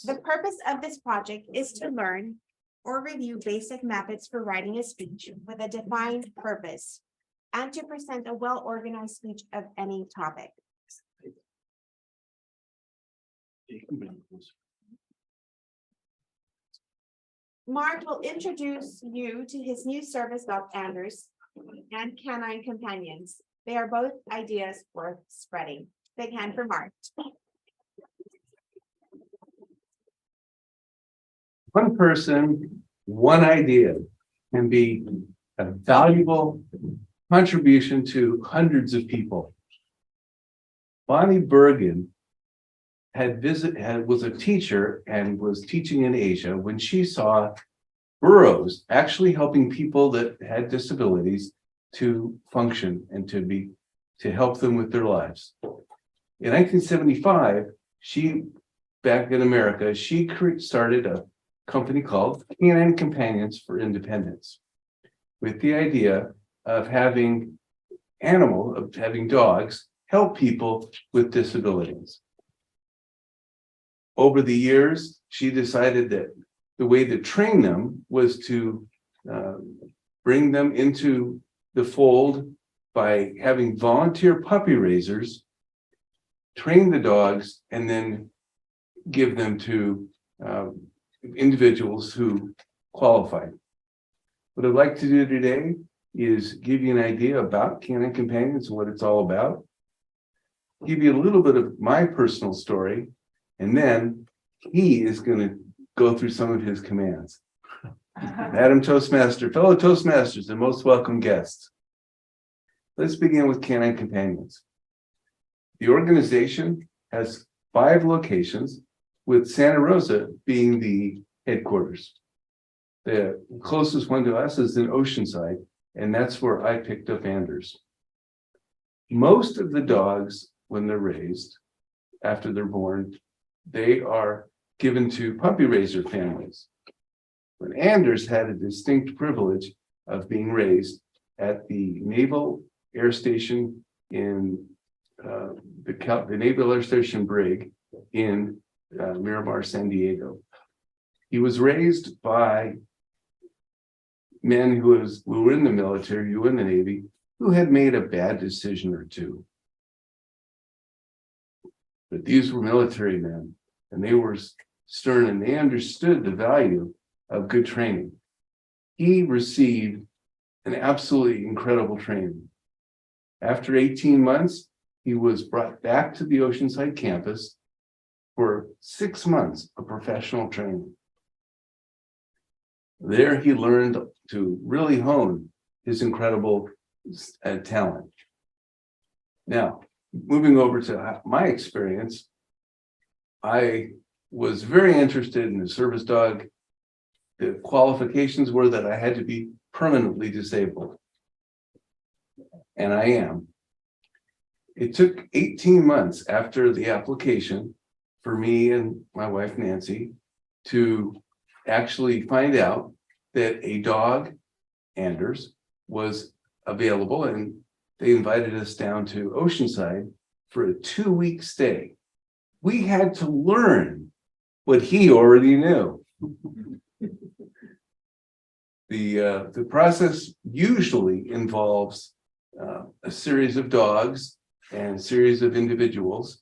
The purpose of this project is to learn or review basic methods for writing a speech with a defined purpose and to present a well-organized speech of any topic. Mark will introduce you to his new service dog, Anders, and Canine Companions. They are both ideas worth spreading. Big hand for Mark. One person, one idea can be a valuable contribution to hundreds of people. Bonnie Bergen was a teacher and was teaching in Asia when she saw burros actually helping people that had disabilities to function and to help them with their lives. In 1975, back in America, she started a company called Canine Companions for Independence, with the idea of having dogs help people with disabilities. Over the years, she decided that the way to train them was to bring them into the fold by having volunteer puppy raisers train the dogs and then give them to individuals who qualify. What I'd like to do today is give you an idea about Canine Companions and what it's all about, give you a little bit of my personal story, and then he is going to go through some of his commands. Madam Toastmaster, fellow Toastmasters, and most welcome guests. Let's begin with Canine Companions. The organization has 5 locations, with Santa Rosa being the headquarters. The closest one to us is in Oceanside, and that's where I picked up Anders. Most of the dogs, when they're raised, after they're born, they are given to puppy raiser families. But Anders had a distinct privilege of being raised at the Naval Air Station in the Naval Air Station Brig in Miramar, San Diego. He was raised by men who were in the military, who were in the Navy, who had made a bad decision or two. But these were military men, and they were stern, and they understood the value of good training. He received an absolutely incredible training. After 18 months, he was brought back to the Oceanside campus for 6 months of professional training. There he learned to really hone his incredible talent. Now, moving over to my experience, I was very interested in the service dog. The qualifications were that I had to be permanently disabled, and I am. It took 18 months after the application for me and my wife, Nancy, to actually find out that a dog, Anders, was available, and they invited us down to Oceanside for a 2-week stay. We had to learn what he already knew. The process usually involves a series of dogs and a series of individuals,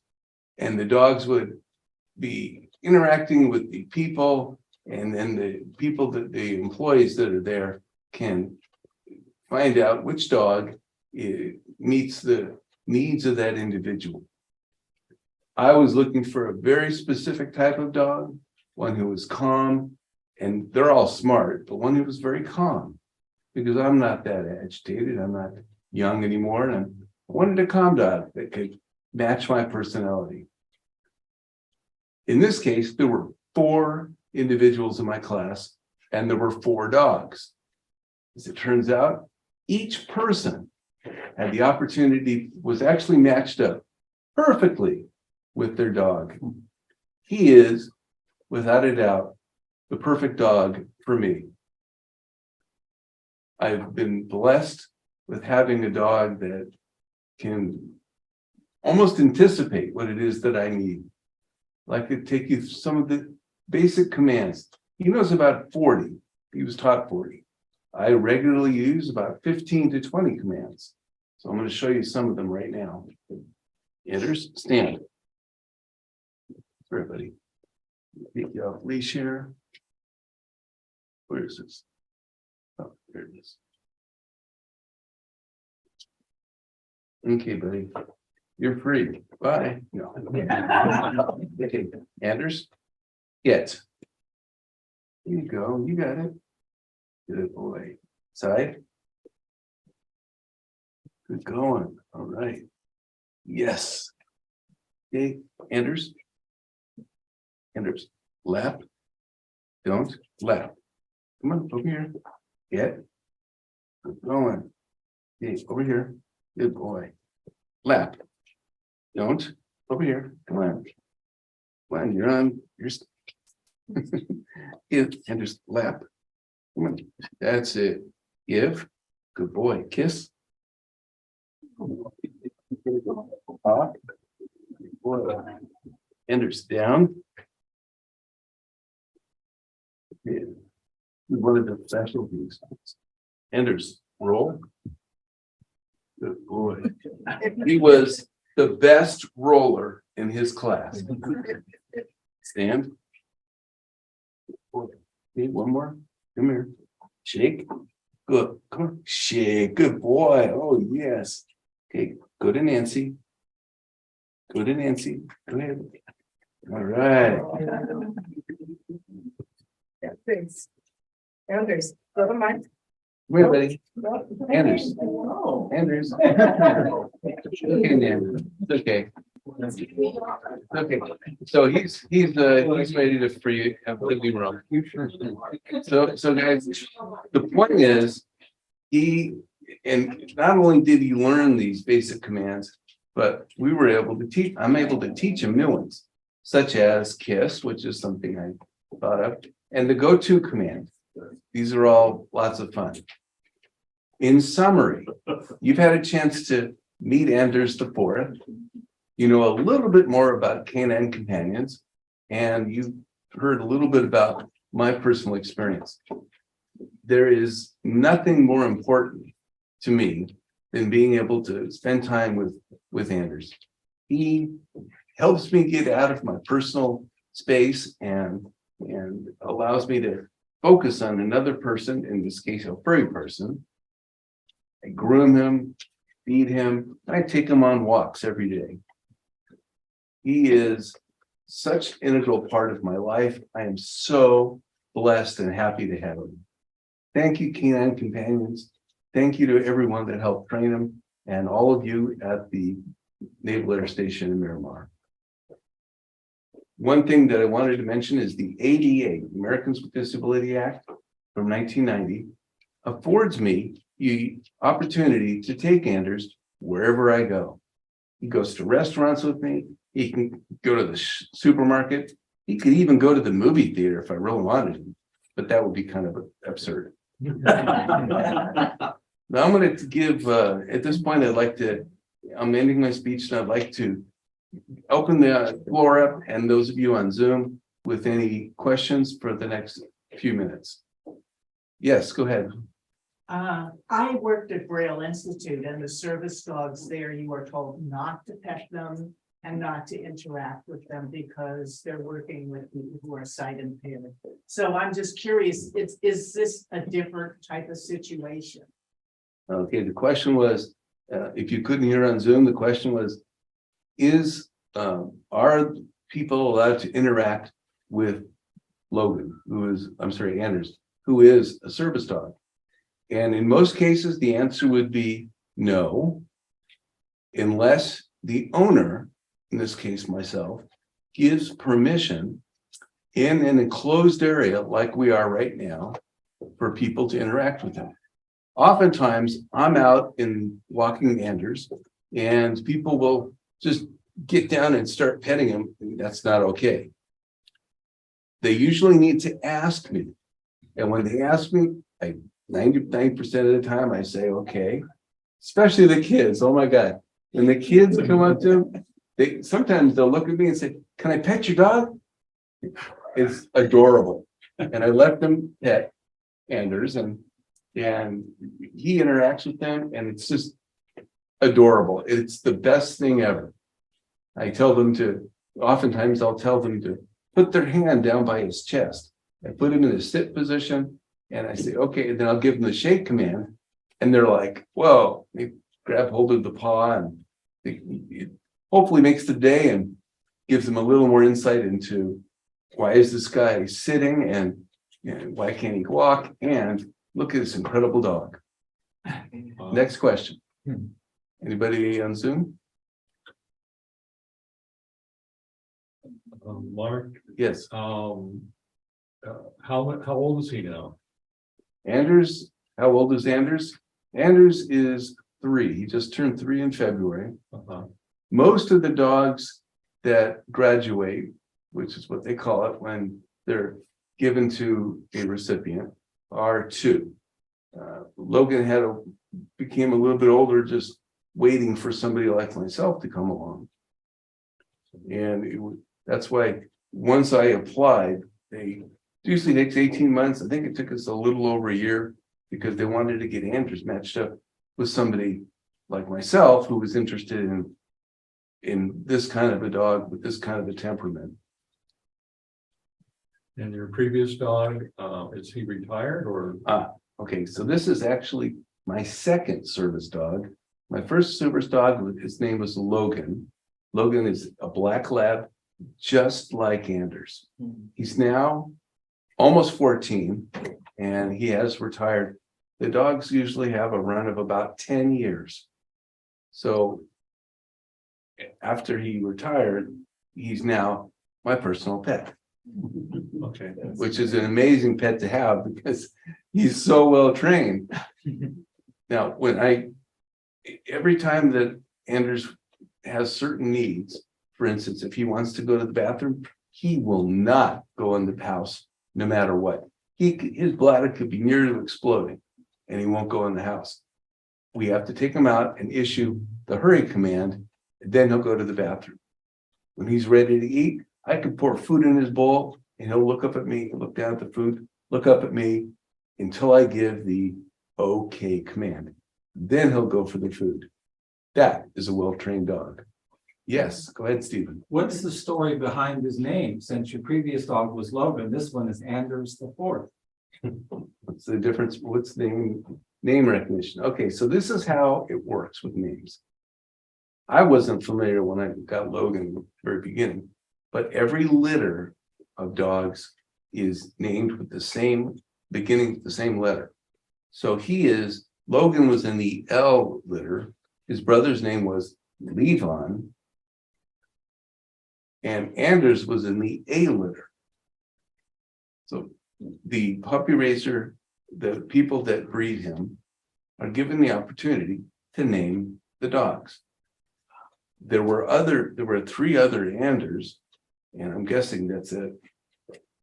and the dogs would be interacting with the people, and then the employees that are there can find out which dog meets the needs of that individual. I was looking for a very specific type of dog, one who was calm, and they're all smart, but one who was very calm, because I'm not that agitated. I'm not young anymore, and I wanted a calm dog that could match my personality. In this case, there were 4 individuals in my class, and there were 4 dogs. As it turns out, each person had the opportunity, was actually matched up perfectly with their dog. He is, without a doubt, the perfect dog for me. I've been blessed with having a dog that can almost anticipate what it is that I need. I'd like to take you through some of the basic commands. He knows about 40. He was taught 40. I regularly use about 15 to 20 commands. So I'm going to show you some of them right now. Enters, stand. Everybody. Take you off leash here. Where is this? Oh, there it is. Okay, buddy. You're free. Bye. No. Okay, Anders. Get. Here you go. You got it. Good boy. Side. Good going. All right. Yes. Okay, Anders. Anders. Lap. Don't. Lap. Come on, over here. Get. Good going. Okay, over here. Good boy. Lap. Don't. Over here. Come on. Come on, you're on. You're give and just lap. Come on. That's it. Give. Good boy. Kiss. Up. Enders down. Yeah. One of the specialties. Enders roll. Good boy. He was the best roller in his class. Stand. Okay, one more. Come here. Shake. Good. Come on. Shake. Good boy. Oh, yes. Okay. Go to Nancy. Go to Nancy. Go ahead. All right. Yeah, thanks. Anders, go to Mike. Come here, buddy. Anders. Oh. Anders. Okay, Anders. It's okay. Okay, so he's ready to free completely wrong. So guys, the point is, and not only did he learn these basic commands, but we were able to teach. I'm able to teach him new ones, such as kiss, which is something I thought of, and the go-to command. These are all lots of fun. In summary, you've had a chance to meet Anders the Fourth. You know a little bit more about Canine Companions, and you've heard a little bit about my personal experience. There is nothing more important to me than being able to spend time with Anders. He helps me get out of my personal space and allows me to focus on another person, in this case, a furry person. I groom him, feed him, I take him on walks every day. He is such an integral part of my life. I am so blessed and happy to have him. Thank you, Canine Companions. Thank you to everyone that helped train him and all of you at the Naval Air Station in Miramar. One thing that I wanted to mention is the ADA, Americans with Disability Act from 1990, affords me the opportunity to take Anders wherever I go. He goes to restaurants with me. He can go to the supermarket. He could even go to the movie theater if I really wanted him, but that would be kind of absurd. Now I'm going to give, at this point, I'm ending my speech, and I'd like to open the floor up, and those of you on Zoom with any questions for the next few minutes. Yes, go ahead. I worked at Braille Institute, and the service dogs there, you are told not to pet them and not to interact with them because they're working with people who are sight impaired. So I'm just curious, is this a different type of situation? Okay, the question was, if you couldn't hear on Zoom, the question was, are people allowed to interact with Logan, Anders, who is a service dog? And in most cases, the answer would be no, unless the owner, in this case myself, gives permission in an enclosed area like we are right now for people to interact with him. Oftentimes, I'm out in walking Anders, and people will just get down and start petting him. That's not okay. They usually need to ask me. And when they ask me, 99% of the time I say, okay, especially the kids. Oh my God. When the kids come up to them, sometimes they'll look at me and say, can I pet your dog? It's adorable. And I let them pet Anders and he interacts with them and it's just adorable. It's the best thing ever. I tell them to, oftentimes I'll tell them to put their hand down by his chest. I put him in a sit position and I say, okay, and then I'll give them the shake command. And they're like, whoa, they grab hold of the paw and it hopefully makes the day and gives them a little more insight into why is this guy sitting and why can't he walk? And look at this incredible dog. Next question. Anybody on Zoom? Mark, Yes. how old is he now? Anders, how old is Anders? Anders is 3. He just turned 3 in February. Most of the dogs that graduate, which is what they call it when they're given to a recipient, are 2. Logan became a little bit older, just waiting for somebody like myself to come along. And that's why once I applied, they usually takes 18 months. I think it took us a little over a year because they wanted to get Anders matched up with somebody like myself who was interested in this kind of a dog with this kind of a temperament. And your previous dog, is he retired or? Okay, so this is actually my second service dog. My first service dog, his name was Logan. Logan is a black lab, just like Anders. He's now almost 14 and he has retired. The dogs usually have a run of about 10 years. So after he retired, he's now my personal pet. Okay. Which is an amazing pet to have because he's so well trained. Now, every time that Anders has certain needs, for instance, if he wants to go to the bathroom, he will not go in the house no matter what. His bladder could be near to exploding and he won't go in the house. We have to take him out and issue the hurry command, and then he'll go to the bathroom. When he's ready to eat, I could pour food in his bowl and he'll look up at me, look down at the food, look up at me until I give the okay command. Then he'll go for the food. That is a well-trained dog. Yes, go ahead, Stephen. What's the story behind his name? Since your previous dog was Logan, this one is Anders the Fourth. What's the difference? What's the name recognition? Okay, so this is how it works with names. I wasn't familiar when I got Logan at the very beginning, but every litter of dogs is named with the same beginning, the same letter. So Logan was in the L litter. His brother's name was Levon. And Anders was in the A litter. So the puppy raiser, the people that breed him, are given the opportunity to name the dogs. There were 3 other Anders, and I'm guessing that's a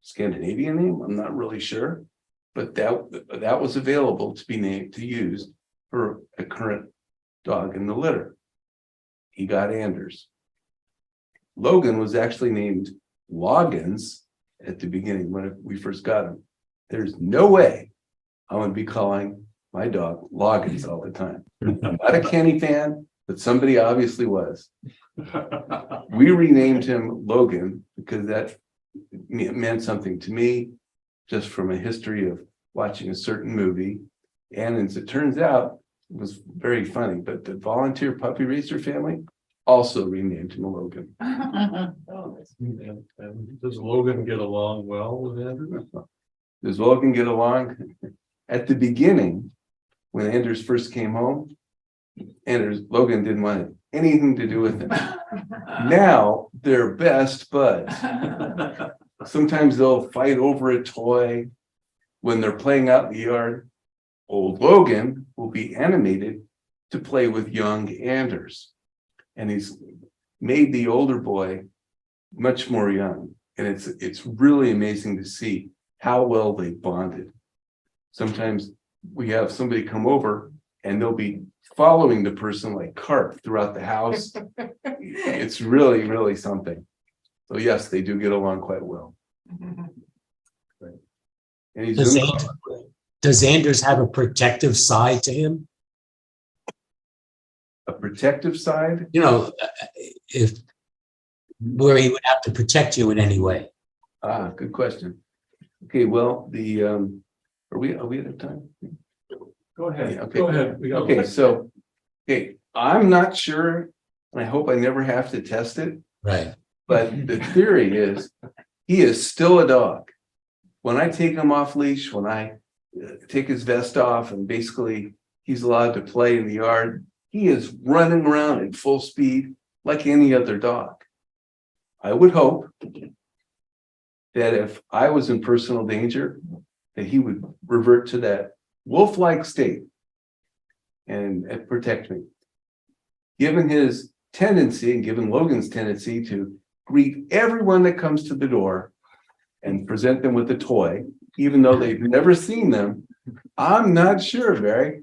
Scandinavian name. I'm not really sure, but that was available to be named to use for a current dog in the litter. He got Anders. Logan was actually named Loggins at the beginning when we first got him. There's no way I would be calling my dog Loggins all the time. I'm not a Kenny fan, but somebody obviously was. We renamed him Logan because that meant something to me, just from a history of watching a certain movie. And as it turns out, it was very funny, but the volunteer puppy raiser family also renamed him Logan. And does Logan get along well with Andrew? Does Logan get along? At the beginning, when Anders first came home, Logan didn't want anything to do with him. Now they're best buds. Sometimes they'll fight over a toy when they're playing out in the yard. Old Logan will be animated to play with young Anders. And he's made the older boy much more young. And it's really amazing to see how well they bonded. Sometimes we have somebody come over and they'll be following the person like carp throughout the house. It's really, really something. So yes, they do get along quite well. And he's Does doing does Anders have a protective side to him? a protective side. You know, if where he would have to protect you in any way. Ah, good question. Okay, well, are we out of time? Go ahead, Okay. go ahead. We got- Okay, so, okay, I'm not sure, and I hope I never have to test it, Right. but the theory is he is still a dog. When I take him off leash, when I take his vest off and basically he's allowed to play in the yard, he is running around at full speed like any other dog. I would hope that if I was in personal danger, that he would revert to that wolf-like state and protect me. Given his tendency and given Logan's tendency to greet everyone that comes to the door and present them with a toy, even though they've never seen them, I'm not sure, Barry.